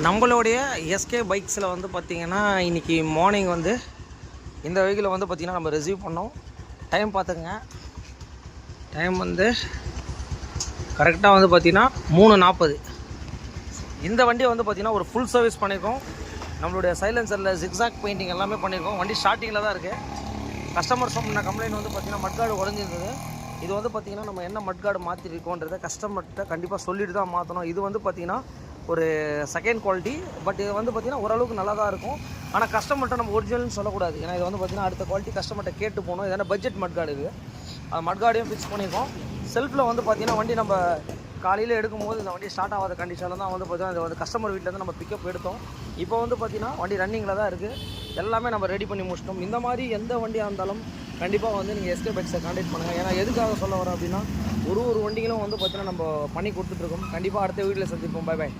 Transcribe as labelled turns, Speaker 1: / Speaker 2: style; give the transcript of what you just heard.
Speaker 1: நம்மளுடைய எஸ்கே பைக்ஸில் வந்து பார்த்திங்கன்னா இன்றைக்கி மார்னிங் வந்து இந்த வெஹிக்கிளை வந்து பார்த்திங்கன்னா நம்ம ரிசீவ் பண்ணோம். டைம் பார்த்துக்குங்க. டைம் வந்து கரெக்டாக வந்து பார்த்திங்கன்னா 3:40. இந்த வண்டியை வந்து பார்த்திங்கன்னா ஒரு ஃபுல் சர்வீஸ் பண்ணியிருக்கோம். நம்மளுடைய சைலன்சரில் ஜிக்ஸாக் பெயிண்டிங் எல்லாமே பண்ணியிருக்கோம். வண்டி ஸ்டார்டிங்கில் தான் இருக்குது. கஸ்டமர் சொன்ன கம்ப்ளைண்ட் வந்து பார்த்திங்கன்னா மட்கார்டு உடஞ்சிருந்தது. இது வந்து பார்த்திங்கன்னா நம்ம என்ன மட்கார்டு மாற்றிருக்கோன்றதை கஸ்டமர்கிட்ட கண்டிப்பாக சொல்லிட்டு தான் மாற்றணும். இது வந்து பார்த்திங்கன்னா ஒரு செகண்ட் குவாலிட்டி, பட் இது வந்து பார்த்திங்கன்னா ஓரளவுக்கு நல்லா தான் இருக்கும். ஆனால் கஸ்டமர்கிட்ட நம்ம ஒரிஜினல்னு சொல்லக்கூடாது. ஏன்னா இது வந்து பார்த்திங்கன்னா அடுத்த குவாலிட்டி கஸ்டமர்கிட்ட கேட்டு போகணும். இதனால் பட்ஜெட் மட்கார்டு இருக்குது. அந்த மட்கார்டையும் ஃபிக்ஸ் பண்ணியிருக்கோம். செல்ஃபில் வந்து பார்த்திங்கன்னா வண்டி நம்ம காலையில் எடுக்கும்போது இந்த வண்டி ஸ்டார்ட் ஆகாத கண்டிஷனில் தான் வந்து பார்த்திங்கன்னா இது வந்து கஸ்டமர் வீட்டிலேருந்து நம்ம பிக்கப் எடுத்தோம். இப்போ வந்து பார்த்திங்கன்னா வண்டி ரன்னிங்கில் தான் இருக்குது. எல்லாமே நம்ம ரெடி பண்ணி முடிச்சிட்டோம். இந்த மாதிரி எந்த வண்டியாக இருந்தாலும் கண்டிப்பாக வந்து நீங்கள் எஸ்கே பைக்ஸை கான்டாக்ட் பண்ணுங்கள். ஏன்னா எதுக்காக சொல்ல வரோம் அப்படின்னா ஒரு வண்டிகளும் வந்து பார்த்திங்கன்னா நம்ம பண்ணி கொடுத்துட்ருக்கோம். கண்டிப்பாக அடுத்த வீட்டில் சந்திப்போம். Bye bye.